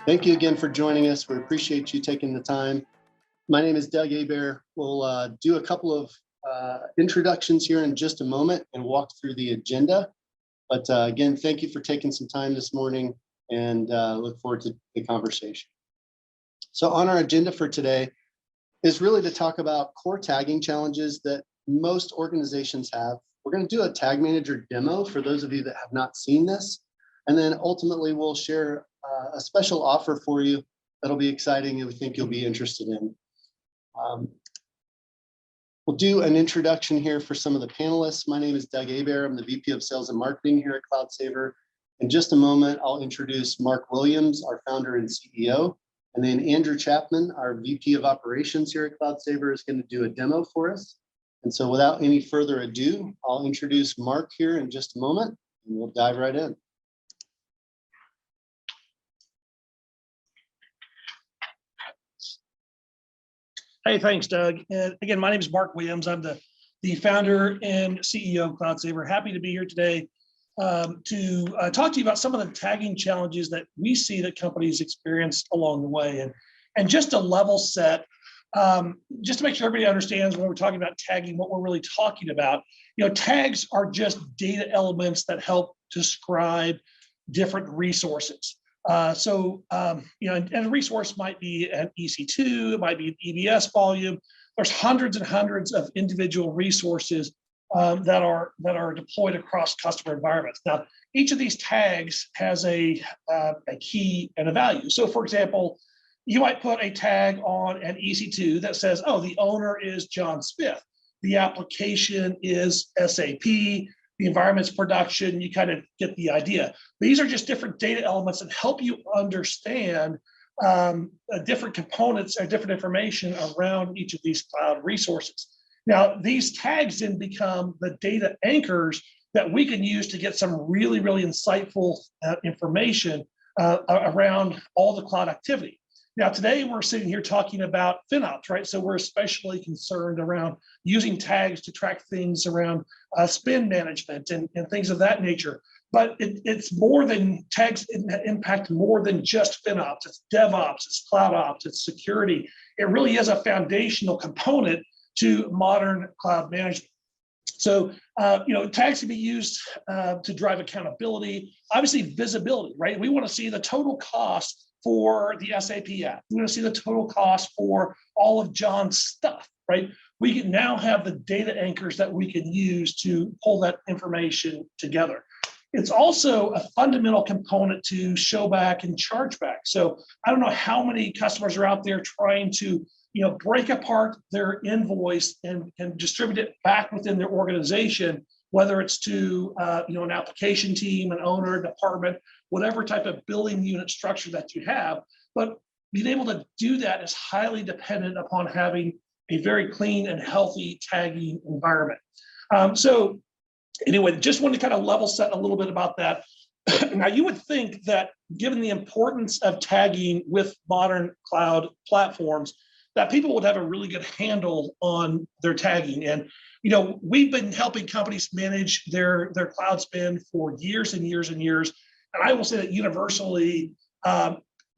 Thank you again for joining us. We appreciate you taking the time. My name is Doug Hebert. We'll do a couple of introductions here in just a moment and walk through the agenda. But again, thank you for taking some time this morning, and look forward to the conversation. So on our agenda for today is really to talk about core tagging challenges that most organizations have. We're going to do a tag manager demo for those of you that have not seen this. And then ultimately we'll share a special offer for you that'll be exciting and we think you'll be interested in. We'll do an introduction here for some of the panelists. My name is Doug Hebert. I'm the VP of Sales and Marketing here at CloudSaver. In just a moment, I'll introduce Mark Williams, our founder and CEO. And then Andrew Chapman, our VP of Operations here at CloudSaver, is going to do a demo for us. And so without any further ado, I'll introduce Mark here in just a moment, and we'll dive right in. Hey, thanks, Doug. And again, my name is Mark Williams. I'm the founder and CEO of CloudSaver. Happy to be here today to talk to you about some of the tagging challenges that we see that companies experience along the way. And just to level set, just to make sure everybody understands when we're talking about tagging, what we're really talking about. You know, tags are just data elements that help describe different resources. You know, and a resource might be an EC2, it might be an EBS volume. There's hundreds and hundreds of individual resources that are deployed across customer environments. Now, each of these tags has a key and a value. So, for example, you might put a tag on an EC2 that says, "Oh, the owner is John Smith. The application is SAP." The environment's production, you kind of get the idea. These are just different data elements that help you understand different components or different information around each of these cloud resources. Now, these tags then become the data anchors that we can use to get some really, really insightful information around all the cloud activity. Now, today we're sitting here talking about FinOps, right? So we're especially concerned around using tags to track things around spend management and things of that nature. But it's more than tags impact more than just FinOps. It's DevOps, it's CloudOps, it's security. It really is a foundational component to modern cloud management. So, you know, tags can be used to drive accountability, obviously visibility, right? We want to see the total cost for the SAP app. We want to see the total cost for all of John's stuff, right? We can now have the data anchors that we can use to pull that information together. It's also a fundamental component to show back and charge back. So I don't know how many customers are out there trying to, you know, break apart their invoice and distribute it back within their organization, whether it's to you know, an application team, an owner, department, whatever type of billing unit structure that you have. But being able to do that is highly dependent upon having a very clean and healthy tagging environment. So anyway, just wanted to kind of level set a little bit about that. Now, you would think that given the importance of tagging with modern cloud platforms, that people would have a really good handle on their tagging. And you know, we've been helping companies manage their cloud spend for years and years and years. And I will say that universally,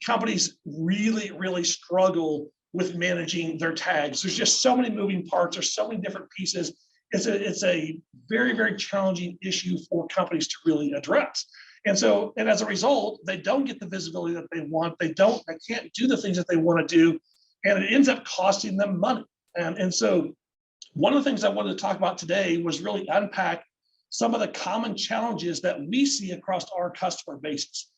companies really, really struggle with managing their tags. There's just so many moving parts. There's so many different pieces. It's a very, very challenging issue for companies to really address. And as a result, they don't get the visibility that they want. They can't do the things that they want to do. And it ends up costing them money. And so one of the things I wanted to talk about today was really unpack some of the common challenges that we see across our customer bases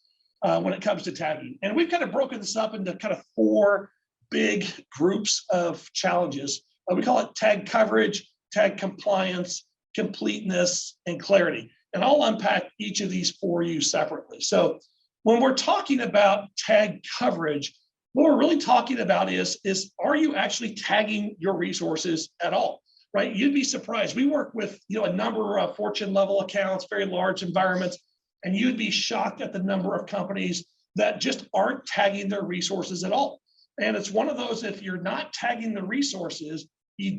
when it comes to tagging. And we've kind of broken this up into kind of 4 big groups of challenges. We call it tag coverage, tag compliance, completeness, and clarity. And I'll unpack each of these for you separately. So when we're talking about tag coverage, what we're really talking about is are you actually tagging your resources at all? Right? You'd be surprised. We work with, you know, a number of Fortune level accounts, very large environments, and you'd be shocked at the number of companies that just aren't tagging their resources at all. And it's one of those, if you're not tagging the resources, you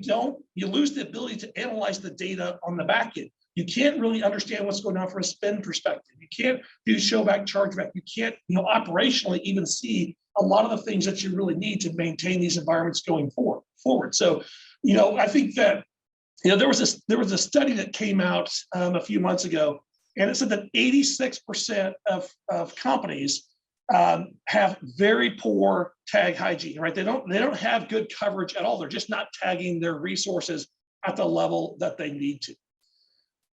lose the ability to analyze the data on the back end. You can't really understand what's going on from a spend perspective. You can't do show back, charge back. You can't, operationally even see a lot of the things that you really need to maintain these environments going forward. So, I think that, there was a study that came out a few months ago, and it said that 86% of companies have very poor tag hygiene, right? They don't have good coverage at all. They're just not tagging their resources at the level that they need to.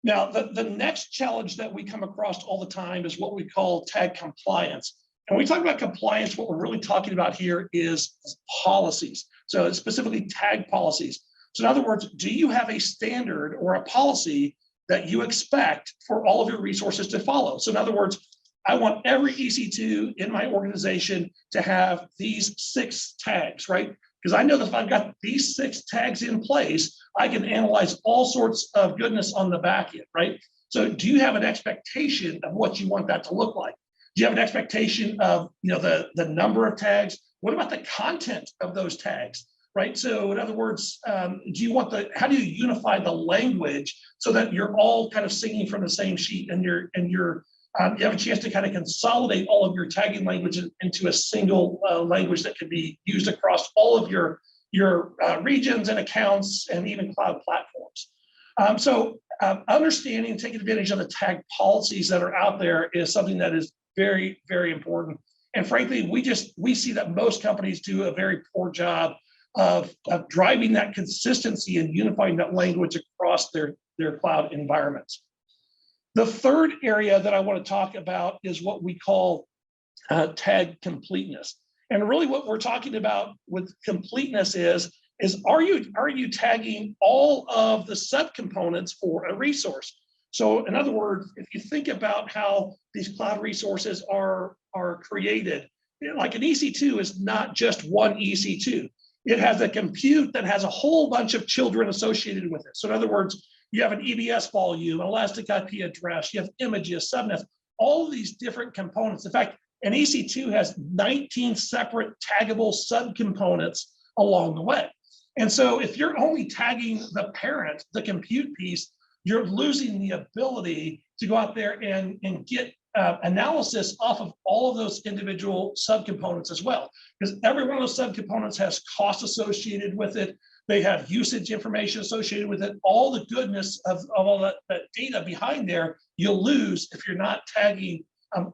Now, the next challenge that we come across all the time is what we call tag compliance. And when we talk about compliance, what we're really talking about here is policies. So it's specifically tag policies. So in other words, do you have a standard or a policy that you expect for all of your resources to follow? So in other words, I want every EC2 in my organization to have these 6 tags, right? Because I know that if I've got these 6 tags in place, I can analyze all sorts of goodness on the back end, right? So do you have an expectation of what you want that to look like? Do you have an expectation of the number of tags? What about the content of those tags, right? So in other words, how do you unify the language so that you're all kind of singing from the same sheet, and you have a chance to kind of consolidate all of your tagging language into a single language that can be used across all of your regions and accounts and even cloud platforms. So understanding and taking advantage of the tag policies that are out there is something that is very, very important. And frankly, we see that most companies do a very poor job of driving that consistency and unifying that language across their cloud environments. The third area that I want to talk about is what we call tag completeness. And really what we're talking about with completeness is are you tagging all of the subcomponents for a resource? So in other words, if you think about how these cloud resources are created, like an EC2 is not just one EC2. It has a compute that has a whole bunch of children associated with it. So in other words, you have an EBS volume, elastic IP address, you have images, subnets, all of these different components. In fact, an EC2 has 19 separate taggable subcomponents along the way. And so if you're only tagging the parent, the compute piece, you're losing the ability to go out there and get analysis off of all of those individual subcomponents as well. Because every one of those subcomponents has cost associated with it. They have usage information associated with it. All the goodness of all that data behind there, you'll lose if you're not tagging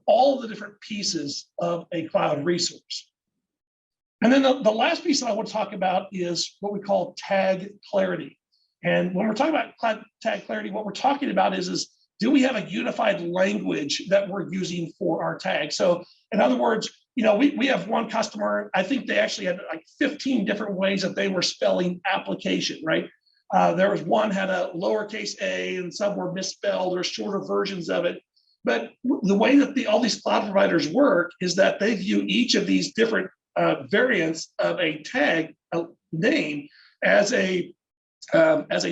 all the different pieces of a cloud resource. And then the last piece that I want to talk about is what we call tag clarity. And when we're talking about cloud tag clarity, what we're talking about is do we have a unified language that we're using for our tags? So in other words, we have one customer, I think they actually had like 15 different ways that they were spelling application, right? There was one had a lowercase a and some were misspelled or shorter versions of it. But the way that all these cloud providers work is that they view each of these different variants of a tag name as a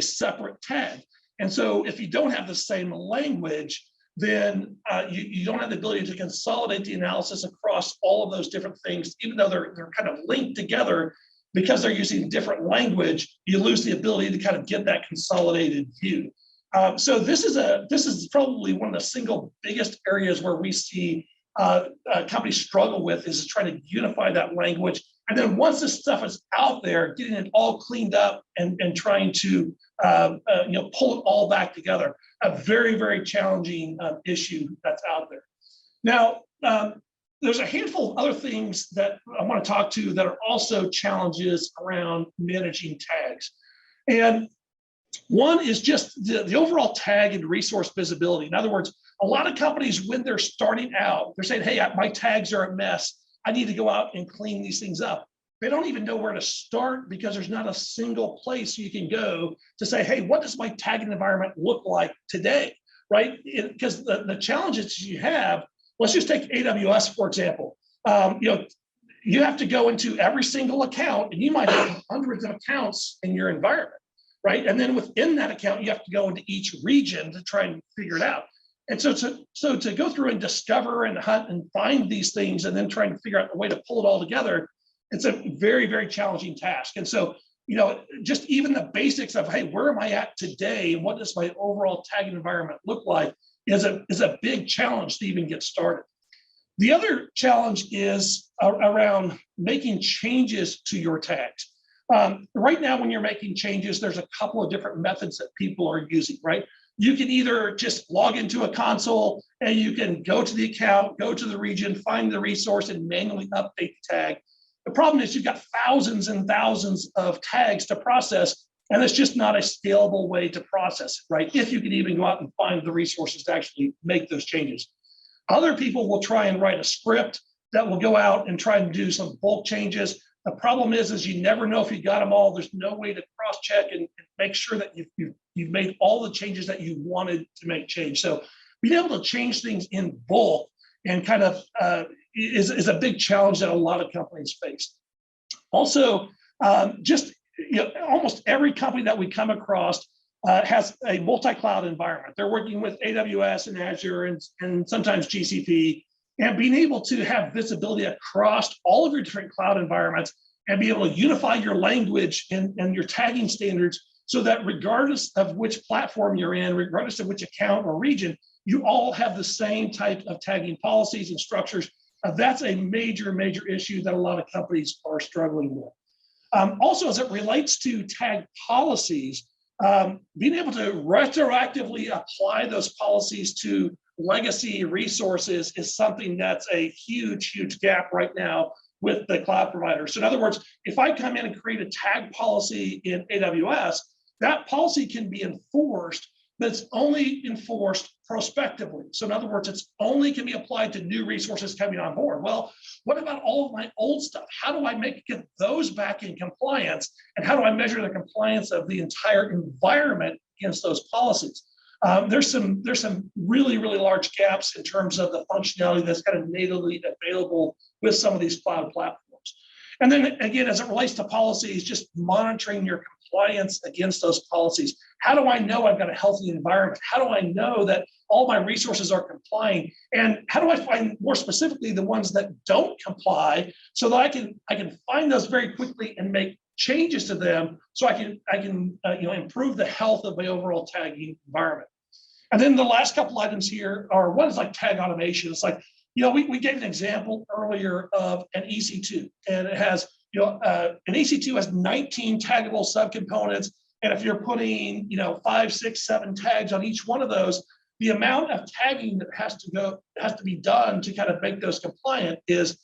separate tag. And so if you don't have the same language, then you don't have the ability to consolidate the analysis across all of those different things, even though they're kind of linked together. Because they're using different language, you lose the ability to kind of get that consolidated view. So this is probably one of the single biggest areas where we see companies struggle with is trying to unify that language. And then once this stuff is out there, getting it all cleaned up and trying to pull it all back together, a very, very challenging issue that's out there. Now, there's a handful of other things that I want to talk to that are also challenges around managing tags. And one is just the overall tag and resource visibility. In other words, a lot of companies, when they're starting out, they're saying, hey, my tags are a mess. I need to go out and clean these things up. They don't even know where to start because there's not a single place you can go to say, hey, what does my tagging environment look like today, right? Because the challenges you have, let's just take AWS, for example. You have to go into every single account and you might have hundreds of accounts in your environment, right? And then within that account, you have to go into each region to try and figure it out. And so to go through and discover and hunt and find these things and then trying to figure out a way to pull it all together, it's a very, very challenging task. And so just even the basics of, hey, where am I at today? And what does my overall tagging environment look like is a big challenge to even get started. The other challenge is around making changes to your tags. Right now, when you're making changes, there's a couple of different methods that people are using, right? You can either just log into a console and you can go to the account, go to the region, find the resource and manually update the tag. The problem is you've got thousands and thousands of tags to process, and it's just not a scalable way to process it, right? If you can even go out and find the resources to actually make those changes. Other people will try and write a script that will go out and try and do some bulk changes. The problem is you never know if you got them all. There's no way to cross-check and make sure that you've made all the changes that you wanted to make change. So being able to change things in bulk and kind of is a big challenge that a lot of companies face. Also, almost every company that we come across has a multi-cloud environment. They're working with AWS and Azure and sometimes GCP, and being able to have visibility across all of your different cloud environments and be able to unify your language and your tagging standards so that regardless of which platform you're in, regardless of which account or region, you all have the same type of tagging policies and structures. That's a major, major issue that a lot of companies are struggling with. Also, as it relates to tag policies, being able to retroactively apply those policies to legacy resources is something that's a huge, huge gap right now with the cloud providers. So in other words, if I come in and create a tag policy in AWS, that policy can be enforced, but it's only enforced prospectively. So in other words, it's only can be applied to new resources coming on board. Well, what about all of my old stuff? How do I get those back in compliance? And how do I measure the compliance of the entire environment against those policies? There's some really, really large gaps in terms of the functionality that's kind of natively available with some of these cloud platforms. And then again, as it relates to policies, just monitoring your compliance against those policies. How do I know I've got a healthy environment? How do I know that all my resources are complying? And how do I find more specifically the ones that don't comply so that I can find those very quickly and make changes to them so I can improve the health of my overall tagging environment. And then the last couple items here are one is like tag automation. It's like, we gave an example earlier of an EC2, and it has, an EC2 has 19 taggable subcomponents. And if you're putting, 5, 6, 7 tags on each one of those, the amount of tagging that has to be done to kind of make those compliant is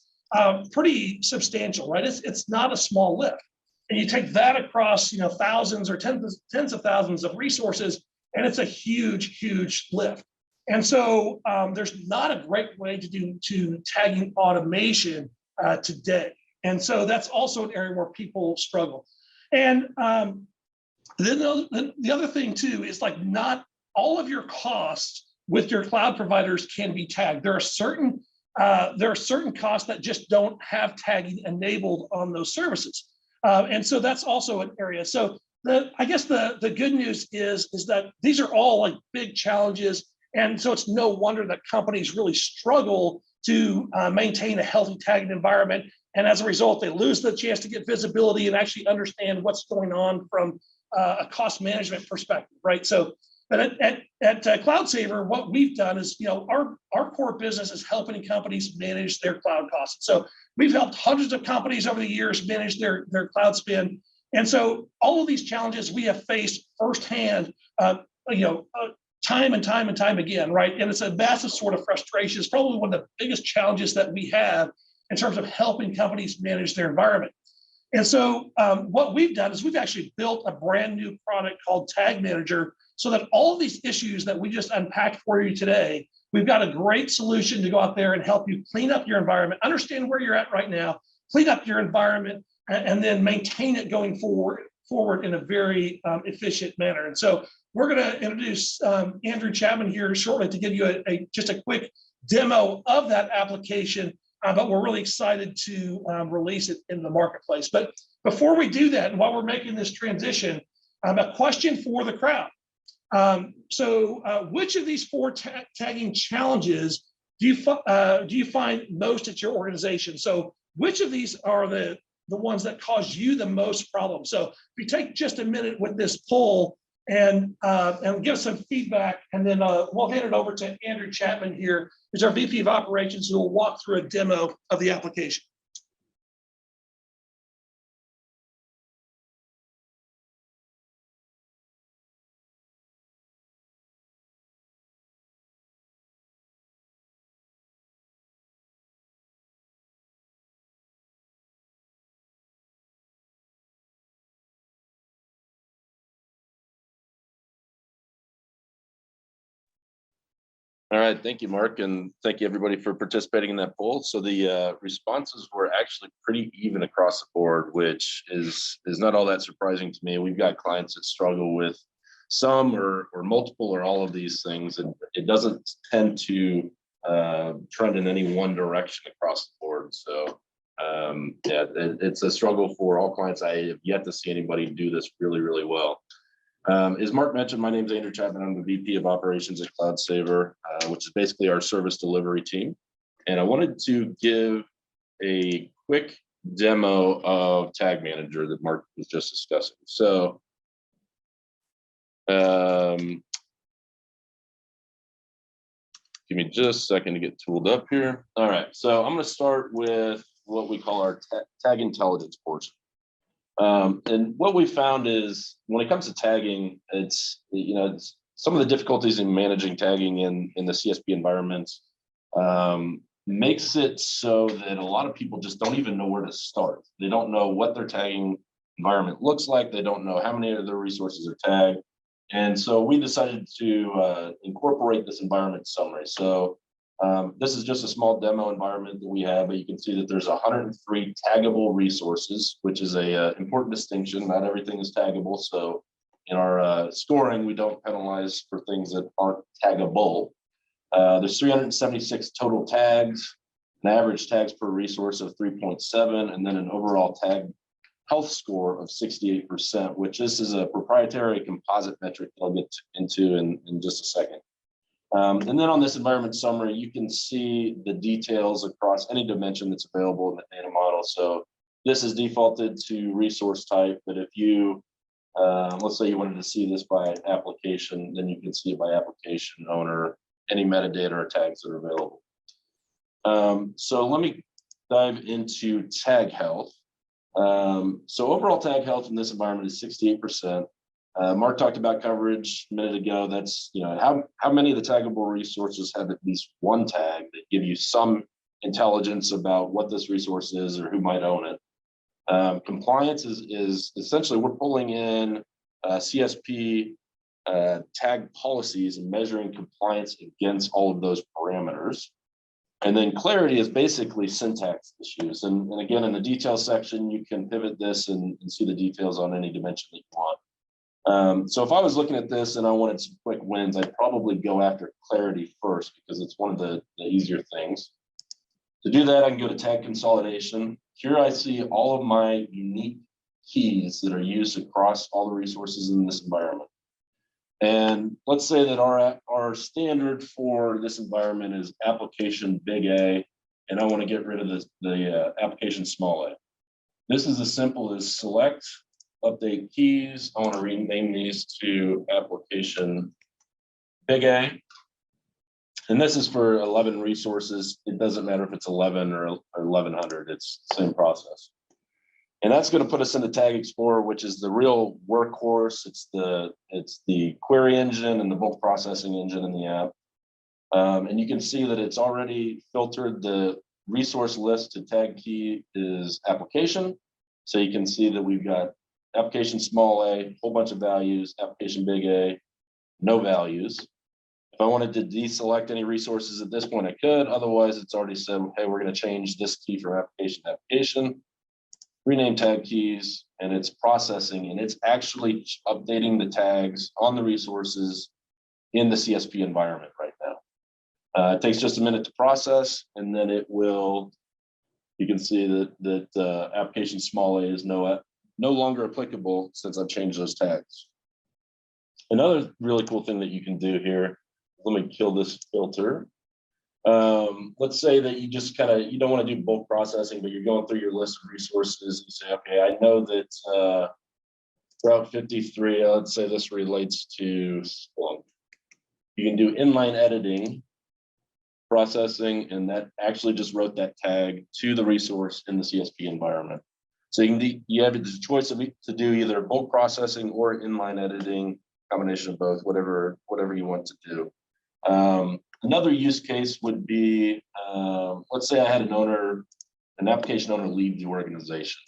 pretty substantial, right? It's not a small lift. And you take that across, thousands or tens of thousands of resources, and it's a huge, huge lift. And so there's not a great way to do tagging automation today. And so that's also an area where people struggle. And then the other thing too is like not all of your costs with your cloud providers can be tagged. There are certain costs that just don't have tagging enabled on those services. And so that's also an area. So I guess the good news is that these are all like big challenges. And so it's no wonder that companies really struggle to maintain a healthy tagging environment. And as a result, they lose the chance to get visibility and actually understand what's going on from a cost management perspective, right? So, but at CloudSaver, what we've done is, our core business is helping companies manage their cloud costs. So we've helped hundreds of companies over the years manage their cloud spend. And so all of these challenges we have faced firsthand, time and time again, right? And it's a massive sort of frustration. It's probably one of the biggest challenges that we have in terms of helping companies manage their environment. And so what we've done is we've actually built a brand new product called Tag Manager so that all of these issues that we just unpacked for you today, we've got a great solution to go out there and help you clean up your environment, understand where you're at right now, clean up your environment, and then maintain it going forward in a very efficient manner. And so we're going to introduce Andrew Chapman here shortly to give you just a quick demo of that application, but we're really excited to release it in the marketplace. But before we do that, and while we're making this transition, a question for the crowd. So which of these 4 tagging challenges do you find most at your organization? So which of these are the the ones that cause you the most problems. So if you take just a minute with this poll and give some feedback, and then we'll hand it over to Andrew Chapman here, who's our VP of Operations, who will walk through a demo of the application. All right, thank you, Mark, and thank you everybody for participating in that poll. So the responses were actually pretty even across the board, which is not all that surprising to me. We've got clients that struggle with some or multiple or all of these things, and it doesn't tend to trend in any one direction across the board. So yeah, it's a struggle for all clients. I have yet to see anybody do this really, really well. As Mark mentioned, my name is Andrew Chapman. I'm the VP of Operations at CloudSaver, which is basically our service delivery team. And I wanted to give a quick demo of Tag Manager that Mark was just discussing. So give me just a second to get tooled up here. All right, so I'm going to start with what we call our tag intelligence portion. And what we found is when it comes to tagging, it's some of the difficulties in managing tagging in the CSP environments makes it so that a lot of people just don't even know where to start. They don't know what their tagging environment looks like. They don't know how many of their resources are tagged. And so we decided to incorporate this environment summary. So this is just a small demo environment that we have, but you can see that there's 103 taggable resources, which is a important distinction. Not everything is taggable. So in our scoring, we don't penalize for things that aren't taggable. There's 376 total tags, an average tags per resource of 3.7, and then an overall tag health score of 68%, which this is a proprietary composite metric that I'll get into in just a second. And then on this environment summary, you can see the details across any dimension that's available in the data model. So this is defaulted to resource type, but if you, let's say you wanted to see this by application, then you can see it by application owner, any metadata or tags that are available. So let me dive into tag health. So overall tag health in this environment is 68%. Mark talked about coverage a minute ago. That's how many of the taggable resources have at least one tag that give you some intelligence about what this resource is or who might own it. Compliance is essentially we're pulling in CSP tag policies and measuring compliance against all of those parameters. And then clarity is basically syntax issues. And again, in the details section, you can pivot this and see the details on any dimension that you want. So if I was looking at this and I wanted some quick wins, I'd probably go after clarity first because it's one of the easier things. To do that, I can go to tag consolidation. Here I see all of my unique keys that are used across all the resources in this environment. And let's say that our standard for this environment is application big A, and I want to get rid of the application small a. This is as simple as select, update keys. I want to rename these to application big A. And this is for 11 resources. It doesn't matter if it's 11 or 1100, it's the same process. And that's going to put us into Tag Explorer, which is the real workhorse. It's the query engine and the bulk processing engine in the app. And you can see that it's already filtered the resource list to tag key is application. So you can see that we've got application small a, whole bunch of values, application big A, no values. If I wanted to deselect any resources at this point, I could. Otherwise, it's already said, hey, we're going to change this key from application to application, rename tag keys, and it's processing, and it's actually updating the tags on the resources in the CSP environment right now. It takes just a minute to process, and then it will, you can see that application small a is no longer applicable since I've changed those tags. Another really cool thing that you can do here, let me kill this filter. Let's say that you just you don't want to do bulk processing, but you're going through your list of resources. You say, okay, I know that Route 53, let's say this relates to Splunk. You can do inline editing, processing, and that actually just wrote that tag to the resource in the CSP environment. So you have the choice to do either bulk processing or inline editing, combination of both, whatever you want to do. Another use case would be, let's say I had an application owner leave the organization.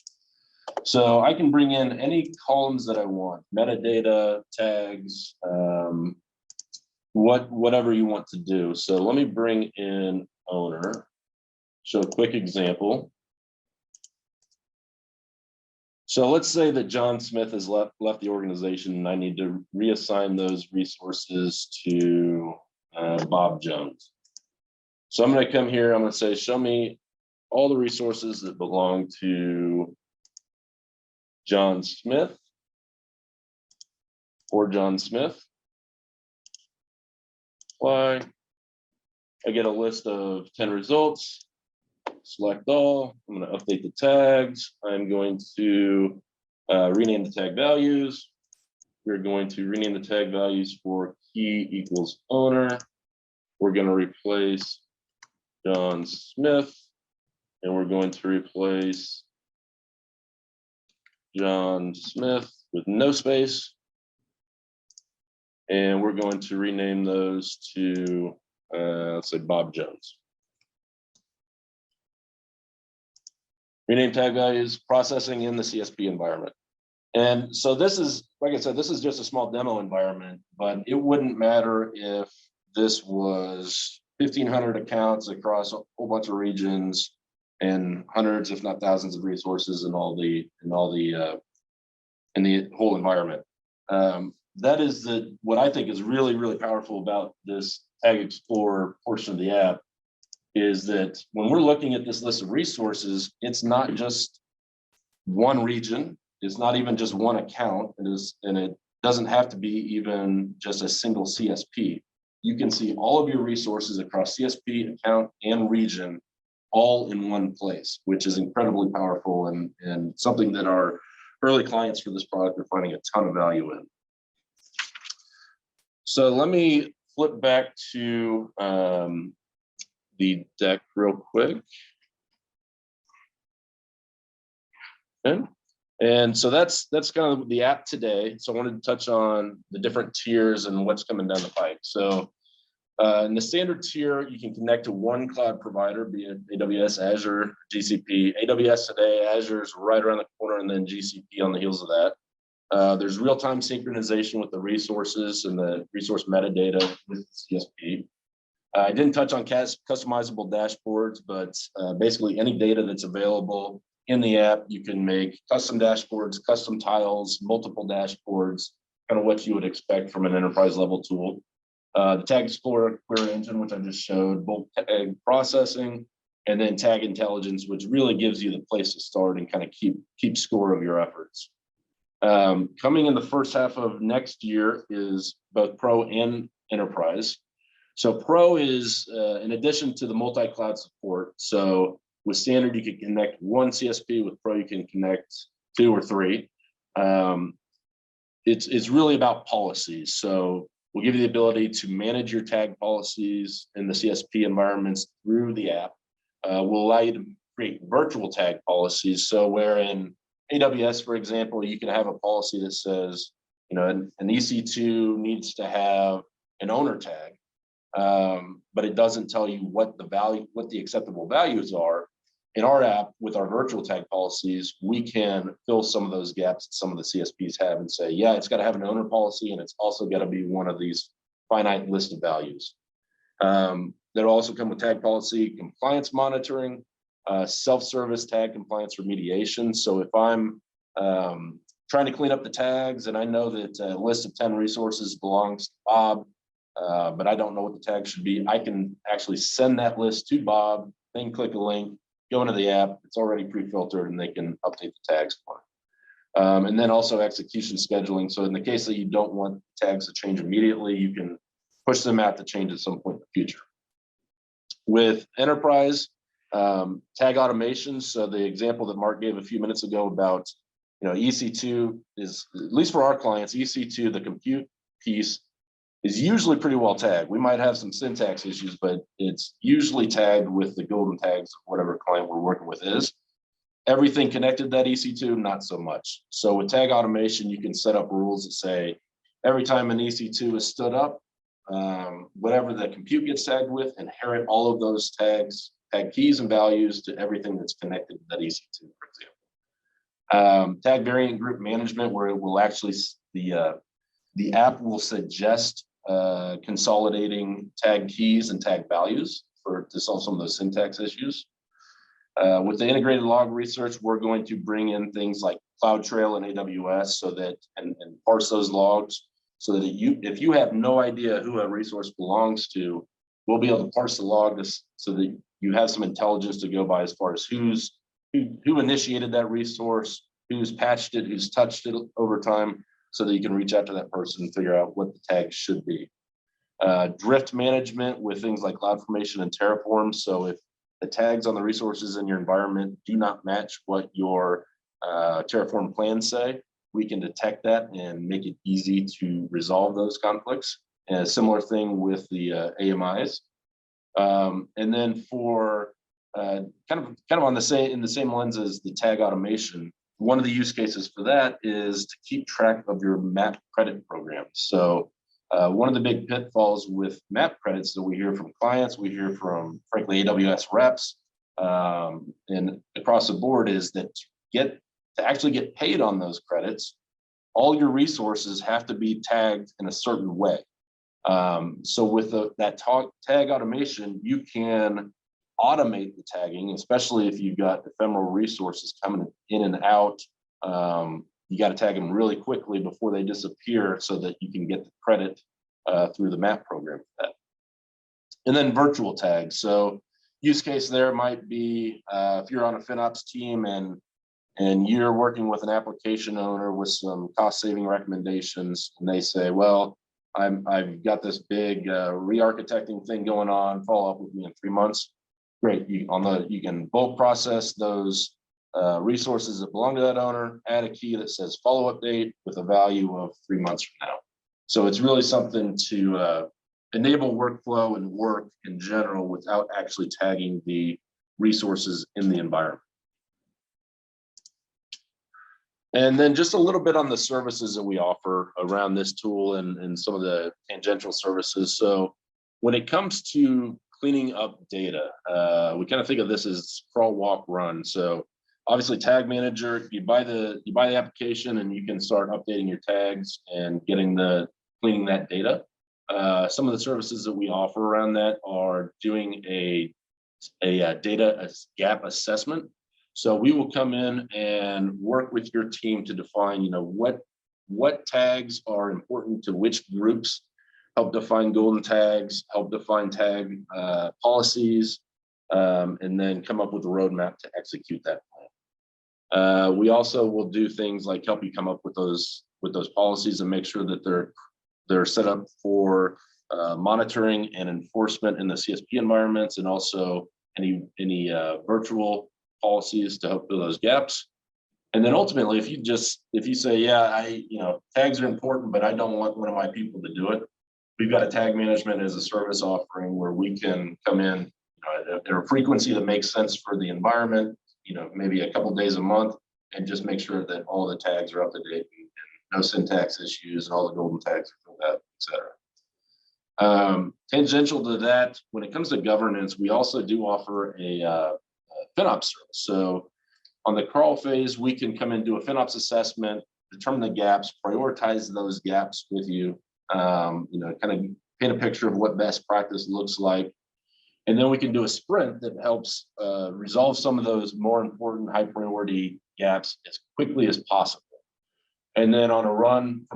So I can bring in any columns that I want, metadata, tags, whatever you want to do. So let me bring in owner, show a quick example. So let's say that John Smith has left the organization and I need to reassign those resources to Bob Jones. So I'm going to come here, I'm going to say, show me all the resources that belong to John Smith or John Smith. Apply. I get a list of 10 results. Select all. I'm going to update the tags. I'm going to rename the tag values. We're going to rename the tag values for key equals owner. We're going to replace John Smith, and we're going to replace John Smith with no space. And we're going to rename those to, let's say, Bob Jones. Rename tag values, processing in the CSP environment. And so this is, like I said, this is just a small demo environment, but it wouldn't matter if this was 1,500 accounts across a whole bunch of regions and hundreds, if not thousands, of resources in the whole environment. That is what I think is really, really powerful about this Tag Explorer portion of the app is that when we're looking at this list of resources, it's not just one region, it's not even just one account, and it doesn't have to be even just a single CSP. You can see all of your resources across CSP, account, and region all in one place, which is incredibly powerful and something that our early clients for this product are finding a ton of value in. So let me flip back to the deck real quick. Okay. And so that's kind of the app today. So I wanted to touch on the different tiers and what's coming down the pike. So in the standard tier, you can connect to one cloud provider, be it AWS, Azure, GCP. AWS today, Azure's right around the corner, and then GCP on the heels of that. There's real-time synchronization with the resources and the resource metadata with the CSP. I didn't touch on customizable dashboards, but basically any data that's available in the app, you can make custom dashboards, custom tiles, multiple dashboards, kind of what you would expect from an enterprise level tool. The Tag Explorer query engine, which I just showed, bulk tag processing, and then Tag Intelligence, which really gives you the place to start and kind of keep score of your efforts. Coming in the first half of next year is both Pro and Enterprise. So Pro is, in addition to the multi-cloud support, so with Standard, you can connect one CSP. With Pro, you can connect 2 or 3. It's really about policies. So we'll give you the ability to manage your tag policies in the CSP environments through the app. We'll allow you to create virtual tag policies. So where in AWS, for example, you can have a policy that says, an EC2 needs to have an owner tag, but it doesn't tell you what the acceptable values are. In our app, with our virtual tag policies, we can fill some of those gaps that some of the CSPs have and say, yeah, it's got to have an owner policy, and it's also got to be one of these finite list of values. That'll also come with tag policy compliance monitoring, self-service tag compliance remediation. So if I'm trying to clean up the tags and I know that a list of 10 resources belongs to Bob, but I don't know what the tag should be, I can actually send that list to Bob, then click a link, go into the app, it's already pre-filtered, and they can update the tags for it. And then also execution scheduling. So in the case that you don't want tags to change immediately, you can push them out to change at some point in the future. With enterprise tag automation, so the example that Mark gave a few minutes ago about, EC2 is, at least for our clients, EC2, the compute piece is usually pretty well tagged. We might have some syntax issues, but it's usually tagged with the golden tags of whatever client we're working with is. Everything connected to that EC2, not so much. So with tag automation, you can set up rules that say every time an EC2 is stood up, whatever the compute gets tagged with, inherit all of those tags, tag keys and values to everything that's connected to that EC2, for example. Tag variant group management, where it will actually, the app will suggest consolidating tag keys and tag values to solve some of those syntax issues. With the integrated log research, we're going to bring in things like CloudTrail and AWS so that and parse those logs so that if you have no idea who a resource belongs to, we'll be able to parse the log so that you have some intelligence to go by as far as who initiated that resource, who's patched it, who's touched it over time, so that you can reach out to that person and figure out what the tag should be. Drift management with things like CloudFormation and Terraform. So if the tags on the resources in your environment do not match what your Terraform plans say, we can detect that and make it easy to resolve those conflicts. And a similar thing with the AMIs. And then for kind of on in the same lens as the tag automation, one of the use cases for that is to keep track of your MAP credit program. So one of the big pitfalls with MAP credits that we hear from clients, we hear from, frankly, AWS reps, and across the board is that to actually get paid on those credits, all your resources have to be tagged in a certain way. So with that tag automation, you can automate the tagging, especially if you've got ephemeral resources coming in and out. You got to tag them really quickly before they disappear so that you can get the credit through the MAP program for that. And then virtual tags. So use case there might be if you're on a FinOps team and you're working with an application owner with some cost saving recommendations, and they say, well, I've got this big re-architecting thing going on, follow up with me in 3 months. Great, you can bulk process those resources that belong to that owner, add a key that says follow-up date with a value of 3 months from now. So it's really something to enable workflow and work in general without actually tagging the resources in the environment. And then just a little bit on the services that we offer around this tool and some of the tangential services. So when it comes to cleaning up data, we kind of think of this as crawl, walk, run. So obviously Tag Manager, you buy the application and you can start updating your tags and cleaning that data. Some of the services that we offer around that are doing a data gap assessment. So we will come in and work with your team to define, what tags are important to which groups, help define golden tags, help define tag policies, and then come up with a roadmap to execute that plan. We also will do things like help you come up with those policies and make sure that they're set up for monitoring and enforcement in the CSP environments, and also any virtual policies to help fill those gaps. And then ultimately, if you say, yeah, tags are important, but I don't want one of my people to do it, we've got a tag management as a service offering where we can come in at a frequency that makes sense for the environment, maybe a couple days a month, and just make sure that all the tags are up to date and no syntax issues and all the golden tags are filled out, et cetera. Tangential to that, when it comes to governance, we also do offer a FinOps service. So on the crawl phase, we can come and do a FinOps assessment, determine the gaps, prioritize those gaps with you, kind of paint a picture of what best practice looks like. And then we can do a sprint that helps resolve some of those more important high priority gaps as quickly as possible. And then from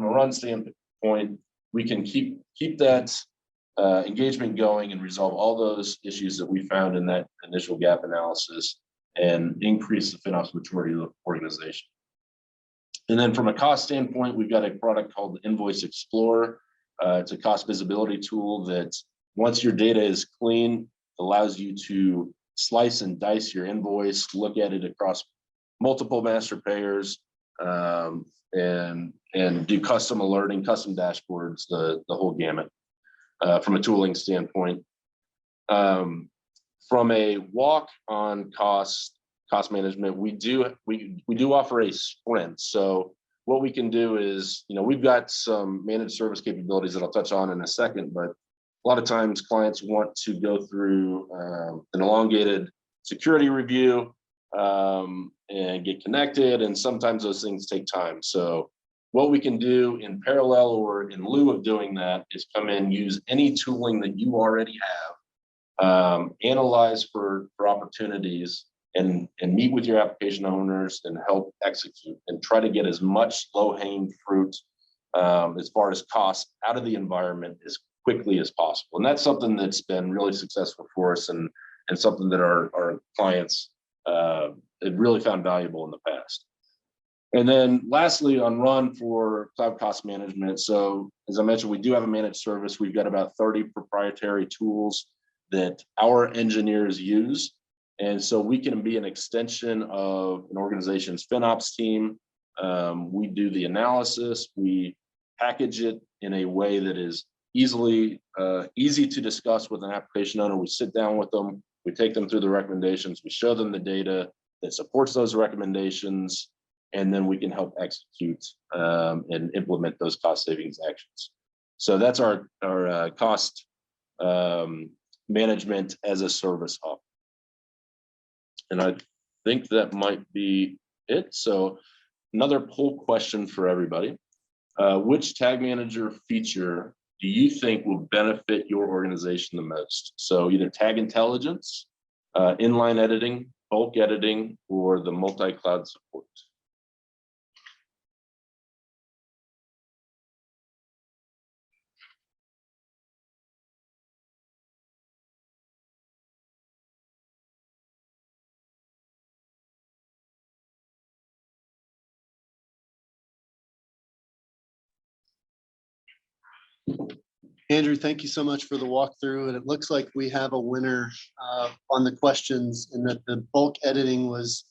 a run standpoint, we can keep that engagement going and resolve all those issues that we found in that initial gap analysis and increase the FinOps maturity of the organization. And then from a cost standpoint, we've got a product called the Invoice Explorer. It's a cost visibility tool that once your data is clean, allows you to slice and dice your invoice, look at it across multiple master payers, and do custom alerting, custom dashboards, the whole gamut from a tooling standpoint. From a walk on cost management, we do offer a sprint. So what we can do is, we've got some managed service capabilities that I'll touch on in a second, but a lot of times clients want to go through an elongated security review and get connected, and sometimes those things take time. So what we can do in parallel or in lieu of doing that is come in, use any tooling that you already have, analyze for opportunities, and meet with your application owners and help execute and try to get as much low-hanging fruit as far as cost out of the environment as quickly as possible. And that's something that's been really successful for us, and something that our clients have really found valuable in the past. And then lastly, on run for cloud cost management. So as I mentioned, we do have a managed service. We've got about 30 proprietary tools that our engineers use. And so we can be an extension of an organization's FinOps team. We do the analysis, we package it in a way that is easy to discuss with an application owner. We sit down with them, we take them through the recommendations, we show them the data that supports those recommendations, and then we can help execute and implement those cost savings actions. So that's our cost management as a service hub. And I think that might be it. So another poll question for everybody. Which tag manager feature do you think will benefit your organization the most? So either tag intelligence, inline editing, bulk editing, or the multi-cloud support. Andrew, thank you so much for the walkthrough. And it looks like we have a winner on the questions, and that the bulk editing was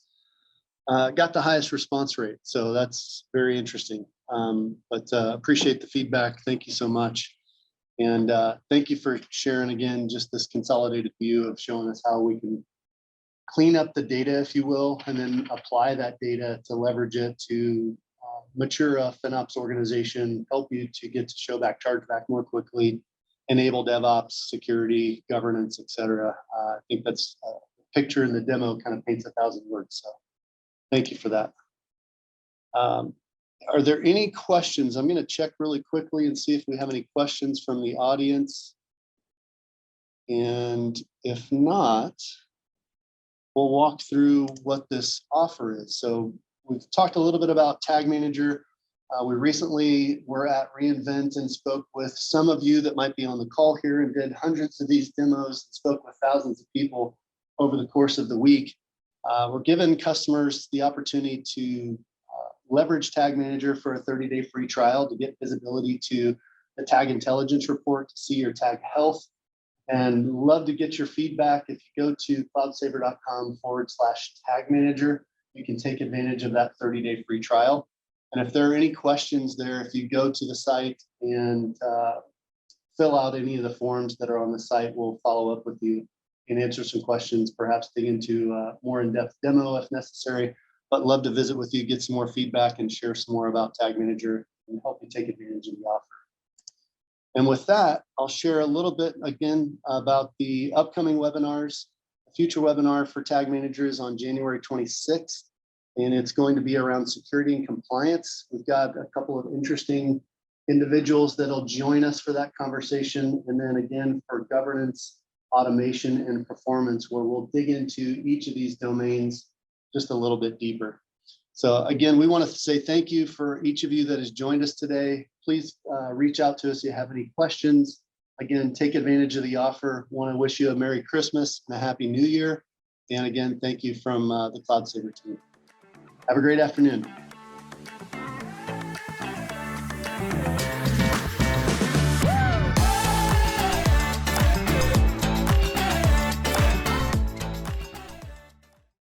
got the highest response rate. So that's very interesting. But appreciate the feedback. Thank you so much. And thank you for sharing again, just this consolidated view of showing us how we can clean up the data, if you will, and then apply that data to leverage it to mature a FinOps organization, help you to get to show back, charge back more quickly, enable DevOps, security, governance, et cetera. I think that's a picture in the demo kind of paints 1,000 words. So thank you for that. Are there any questions? I'm going to check really quickly and see if we have any questions from the audience. And if not, we'll walk through what this offer is. So we've talked a little bit about Tag Manager. We recently were at reInvent and spoke with some of you that might be on the call here, and did hundreds of these demos and spoke with thousands of people over the course of the week. We're giving customers the opportunity to leverage Tag Manager for a 30-day free trial to get visibility to the Tag Intelligence report, to see your tag health, and love to get your feedback. If you go to cloudsaver.com/tag manager, you can take advantage of that 30-day free trial. And if there are any questions there, if you go to the site and fill out any of the forms that are on the site, we'll follow up with you and answer some questions, perhaps dig into a more in-depth demo if necessary. But love to visit with you, get some more feedback, and share some more about Tag Manager and help you take advantage of the offer. And with that, I'll share a little bit again about the upcoming webinars. A future webinar for Tag Manager is on January 26th, and it's going to be around security and compliance. We've got a couple of interesting individuals that'll join us for that conversation. And then again, for governance, automation, and performance, where we'll dig into each of these domains just a little bit deeper. So again, we want to say thank you for each of you that has joined us today. Please reach out to us if you have any questions. Again, take advantage of the offer. Want to wish you a Merry Christmas and a Happy New Year. And again, thank you from the CloudSaver team. Have a great afternoon.